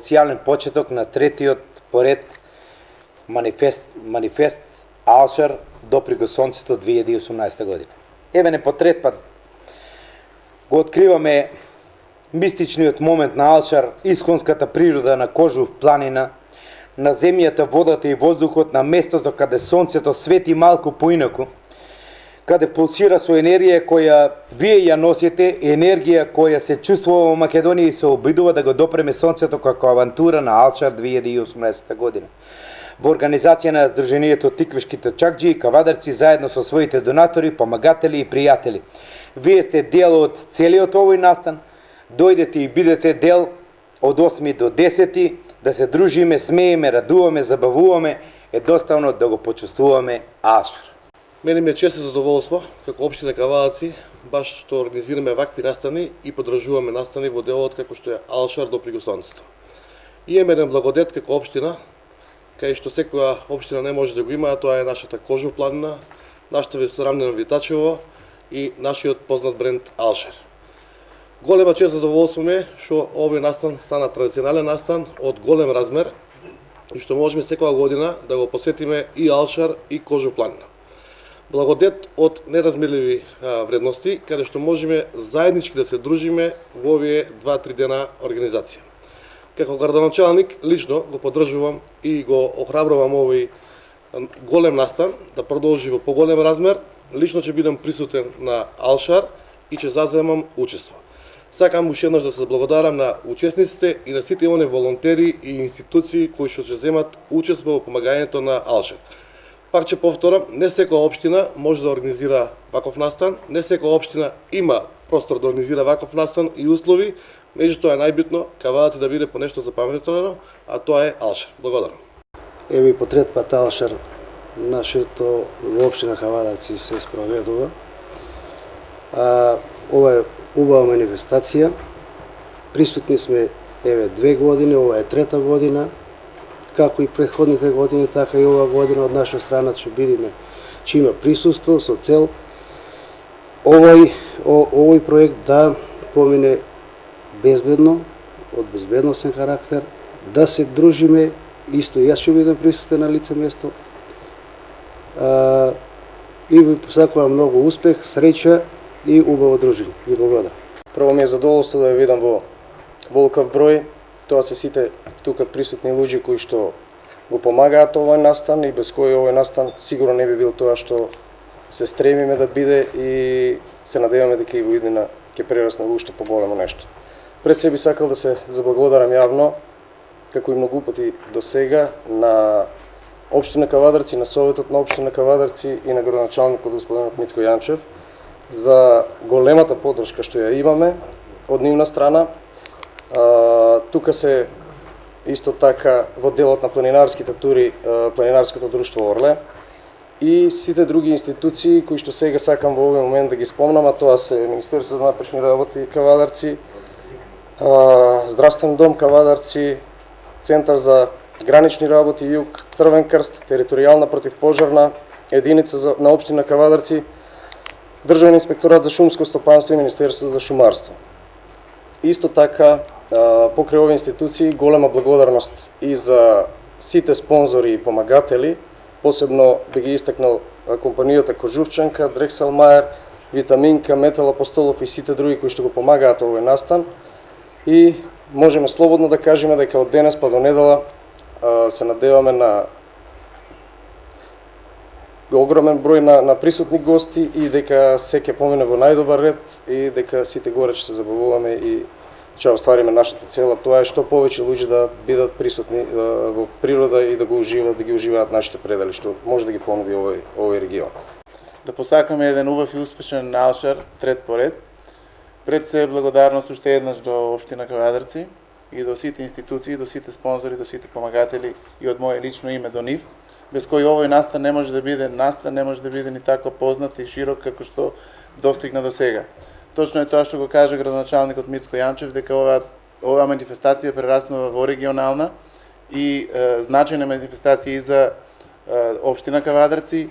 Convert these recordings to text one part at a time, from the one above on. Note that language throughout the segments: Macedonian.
официјален почеток на третиот поред манифест Алшар допри сонцето 2018 година. Еве не по трет пат го откриваме мистичниот момент на Алшар, исконската природа на Кожув планина, на земјата, водата и воздухот, на местото каде сонцето свети малку поинаку, каде пулсира со енергија која вие ја носите, енергија која се чувствува во Македонија и се обидува да го допреме сонцето како авантура на Алшар 2018 година. Во организација на Сдруженијето Тиквешките чакџи и кавадарци заедно со своите донатори, помагатели и пријатели. Вие сте дел од целиот овој настан, дојдете и бидете дел од 8 до 10, да се дружиме, смееме, радуваме, забавуваме, едноставно да го почувствуваме Алшар. Мене ми е чест и задоволство, како општина Кавадаци, баш што организираме вакви настани и подржуваме настани во делот како што е Алшар допри сонцето. И имаме еден благодет како општина, кај што секоја општина не може да го има, а тоа е нашата Кожув планина, нашата ресторанна Витачево и нашиот познат бренд Алшар. Голема чест задоволство ми е што овој настан стана традиционален настан од голем размер и што можеме секоја година да го посетиме и Алшар и Кожув планина. Благодет од неразмерливи вредности, каде што можеме заеднички да се дружиме во овие 2-3 дена организација. Како градоначалник, лично го поддржувам и го охрабрувам овој голем настан да продолжи во поголем размер. Лично ќе бидам присутен на Алшар и ќе заземам учество. Сакам уште еднаш да се благодарам на учесниците и на сите оние волонтери и институции кои што ќе земат учество во помагањето на Алшар. Пак ќе повторам, не секоја општина може да организира ваков настан, не секоја општина има простор да организира ваков настан и услови, меѓутоа е најбитно Кавадаци да биде по нешто запаметено, а тоа е Алшар. Благодарам. Еви по трет пат Алшар нашето во општина Кавадаци се спроведува. Ова е убава манифестација. Присутни сме еве 2 години, ова е трета година. Како и претходните години, така и ова година од наша страна ќе има присуство со цел овој проект да помине безбедно, од безбедносен карактер, да се дружиме, исто јас ќе бидам присутен на лице место. И ви посакувам многу успех, среќа и убаво дружење. Ви благодарам. Прво ми е задоволство да ја видам во волкав број. Тоа се сите тука присутни луѓе кои што го помагаат овој настан и без кои овој настан сигурно не би бил тоа што се стремиме да биде и се надеваме дека и во иднина ќе прерасне уште поголемо нешто. Пред се би сакал да се заблагодарам јавно, како и многу пати до сега, на општина Кавадарци, на Советот на општина Кавадарци и на градоначалникот господинот Митко Јанчев за големата поддршка што ја имаме од нивна страна. Тука се исто така во делот на планинарските тури Планинарското друштво Орле и сите други институции кои што сега сакам во овој момент да ги спомнам, а тоа се Министерството на внатрешни работи Кавадарци, Здравствен дом Кавадарци, Центар за гранични работи Југ, Црвен крст, Територијална противпожарна единица на општина Кавадарци, Државен инспекторат за шумско стопанство и Министерството за шумарство. Исто така, покрај овие институции, голема благодарност и за сите спонзори и помагатели, посебно би ги истакнал компанијата Кожувчанка, Дрекселмајер, Витаминка, Метал Апостолов и сите други кои што го помагаат овој настан. И можеме слободно да кажеме дека од денес па до недела се надеваме на огромен број на присутни гости и дека се ќе помине во најдобар ред и дека сите горе ќе се забавуваме и ќе оствариме нашата цела. Тоа е што повеќе луѓе да бидат присутни во природа и да ги уживаат нашите предели, што може да ги понуди овој регион. Да посакаме еден убав и успешен Алшар трет поред. Пред се благодарност уште еднаш до општина Кавадарци и до сите институции, до сите спонзори, до сите помагатели и од моје лично име до нив, без кој овој настан не може да биде настан, не може да биде ни така познат и широк како што достигна до сега. Точно е тоа што го кажа градоначалникот Митко Јанчев, дека оваа манифестација прераснува во регионална и значајна манифестација и за општина Кавадарци.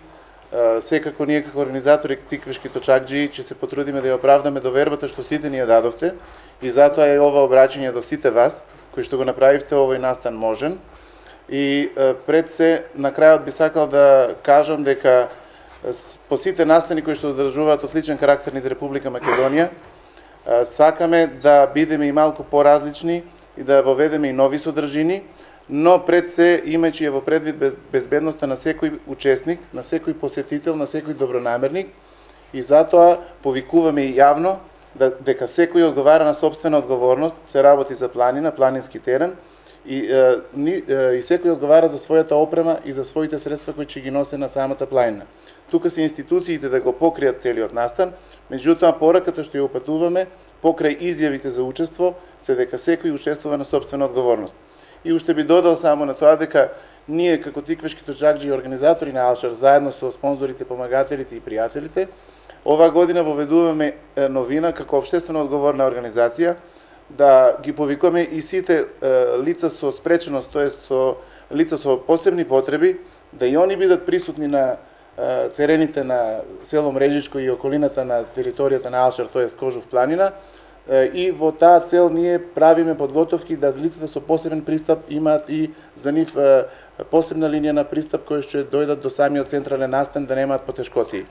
Секако ние како организатори Тиквешки точакџи ќе се потрудиме да ја оправдаме довербата што сите ни ја дадовте и затоа е ова обраќање до сите вас, кои што го направивте овој настан можен. И пред се, на крајот би сакал да кажам дека по сите настани кои што одржуваат одличен карактер низ Република Македонија, сакаме да бидеме и малку поразлични и да воведеме и нови содржини, но пред се имајќи во предвид безбедноста на секој учесник, на секој посетител, на секој добронамерник, и затоа повикуваме и јавно дека секој одговара на сопствена одговорност, се работи за планина, планински терен, и секој одговара за својата опрема и за своите средства кои ќе ги носе на самата планина. Тука се институциите да го покријат целиот настан, меѓутоа пораката што ја упатуваме покрај изјавите за учество се дека секој учествува на сопствена одговорност. И уште би додал само на тоа дека ние како Тиквешки тоџакџи и организатори на Алшар, заедно со спонзорите, помагателите и пријателите, оваа година воведуваме новина како општествено одговорна организација, да ги повикуваме и сите лица со спреченост, тоест со лица со посебни потреби, да и они бидат присутни на терените на село Мрежичко и околината на територијата на Алшар, тоест Кожув планина, и во таа цел ние правиме подготовки да лицата со посебен пристап имаат и за нив посебна линија на пристап која ќе дојдат до самиот централен настан да немаат потешкоти.